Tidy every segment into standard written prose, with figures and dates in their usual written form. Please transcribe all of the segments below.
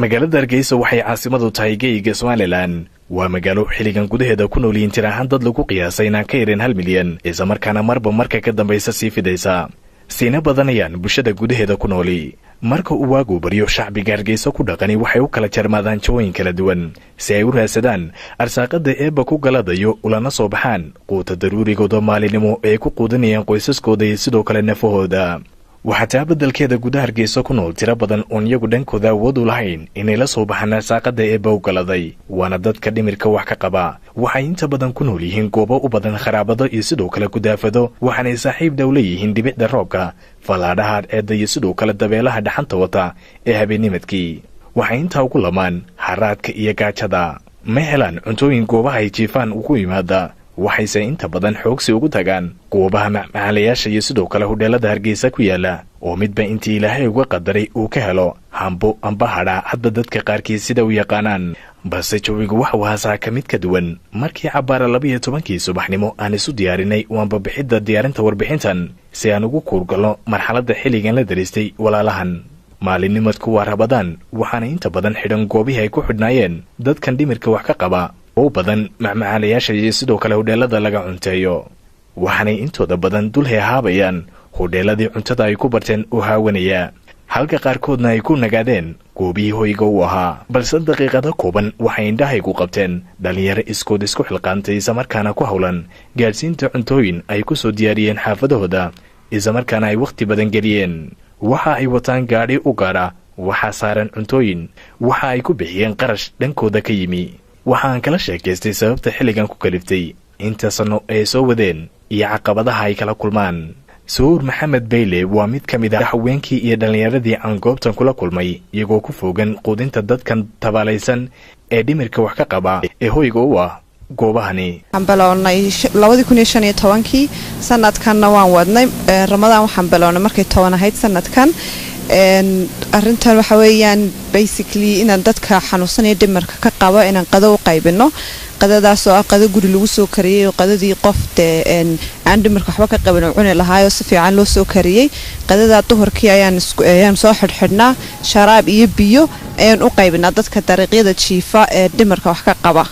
magaalada Hargeysa waxay caasimadu tahay geeyiga Somaliland waa magaalo xiligan gudaheeda ku nool yihiin tiraahan dad lagu qiyaasay inaan ka yareen 1 milyan isla markaana marba marka ka dambaysa sii fidaysa siina badanayaan bulshada gudaheeda ku nooli marka uu waagu bariyo shacbiga Hargeysa ku dhaqani waxay u kala jarmaadaan jawooyin kala duwan si ay u raasadaan arsaaqada eeba ku galadayo ulana soo baxaan quuta daruurigooda maalinimo ee ku quudanayaan qoysaskooda iyo sidoo kale nafahooda waxaa beddelkeeda gudaha Hargeysa ku nool tiro badan oo iyagu dhankooda awood u lahayn inay la soo baxaan arsaaqada eeba u galaday waana dadka dhimirka wax ka qaba waxay inta badan ku nool yihiin goobo u badan kharaabado iyo sidoo kale gudaafado waxaanay saaxiib dhow leeyihiin dhibicda roobka falaadhaha eedda iyo sidoo kale dabeelaha dhaxanta wata ee habeennimadkii waxay intaa ugu lamaan haraadka iyo gaajada ma helaan cuntooyin goobaha ay jiifaan ugu yimaada waxayse inta badan xoogsi ugu tagaan goobaha macmacaalayaasha iyo sidoo kale hudheelada Hargeysa ku yaala oo midba intii Ilaahay uga qadaray uu ka helo hambo amba hadha hadba dadka qaarkiis sida u yaqaanaan balse jawigu waxa uu haasaa ka mid ka duwan markii cabaara 12 subaxnimo aan isu diyaarinay waanba bixidda diyaarinta warbixintan si aan ugu kuurgalo marxaladda xilligan la daristay walaalahan maalinnimadku waa Rabadaan waxaana inta badan xidhan goobihii ay ku xidhnaayeen dadkan dhimirka wax ka qaba oo badan macmacaalayaasha iyo sidoo kale hudheelada laga cunteeyo waxaanay intooda badan dul heehaabayaan hudheeladii cuntada ay ku barteen oo haawanaya halka qaarkoodna ay ku nagaadeen goobihii hoyga u ahaa balse daqiiqada kooban waxay indhahaygu qabteen dhalinyaro iskood isku xilqaantay islamarkaana ku howlan gaadhsiinta cuntooyin ay ku soo diyaariyeen xaafadahooda islamarkaana ay wakhti badan geliyeen waxa ay wataan gaadhi u gaadha waxaa saaran cuntooyin waxa ay ku bixiyeen qarash dhankooda ka yimi waxaan kala sheekaystay sababta xilligan ku kaliftay inta sano ay soo wadeen iyo caqabadaha ay kala kulmaan Suur Maxamed Beyle waa mid ka mid ah haweenkii iyo dhalinyaradii aan goobtan kula kulmay iyagoo ku fogan quudinta dadkan tabaalaysan ee dhimirka wax ka qaba ee hoyga u ah goobahani waxaan bilownay 2015 sanadkanna waan wadnay Ramadaan waxaan bilownay markay 10 ahayd sanadkan arintan waxa weeyaan basically inaan dadka xanuunsan ee dhimirka ka qaba inaan qado u qaybino qadadaas oo qado guri lagu soo kariyay oo qadadii qof aan dhimirka waxba ka qaban oo cuni lahaayoo si fiican loo soo kariyay qadada duhurkii ayaan soo xidhnaa sharaab iyo biyo ayaan u qaybinaa dadka dariiqyada jiifa ee dhimirka wax ka qaba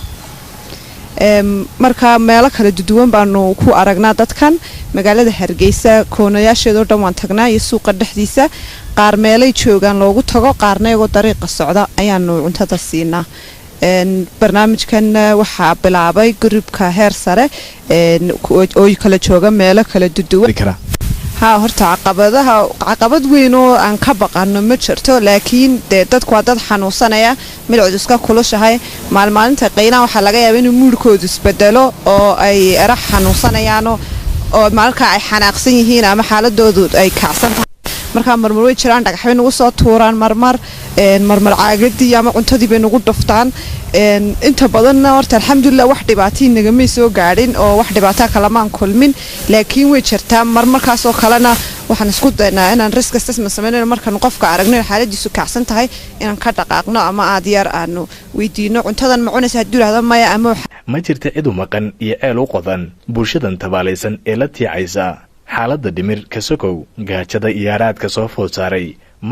marka meelo kala duwan baanu ku aragnaa dadkan magaalada Hargeysa koonayaasheedo dhan waan tagnaa iyo suuqa dhexdiisa qaar meelay joogan loogu tago qaarna iyagu dariiqa socda ayaanu cuntada siinaa barnaamijkan waxa bilaabay gurubka heer sare oo kala jooga meelo kala duwan horta caqabad weyn oo aan ka baqano ma jirto laakiin dadku waa dad xanuunsanaya milcud iska kulushahay maalmaalinta qeynaa waxa laga yaabaa inuu muudkoodu isbedelo oo ay erax xanuunsanayaan oo marka ay xanaaqsan yihiin ama xaaladoodu ay kacsan tahay marka marmar way jiraan dhagaxay nagu soo tuuraan marmar caagadii ama cuntadii bay nagu dhuftaan inta badan horta alxamdulillah wax dhibaato naga soo gaadhin oo wax dhibaato kale ma kulmin laakiin way jirtaa marmarkaas oo kalena waxaan isku daynaa inaan risk assessment sameeyno markaan qofka aragno xaaladiisu kacsan tahay inaan ka dhaqaaqno ama aad yar aanu weydiino cuntadan ma cunaysa hadii raado maya ama ma jirta cid u maqan iyo eel u qodan bulshadan tabaalaysan ee la tiicaysa xaaladda dhimir ka sokow gaajada iyo araadka soo food saaray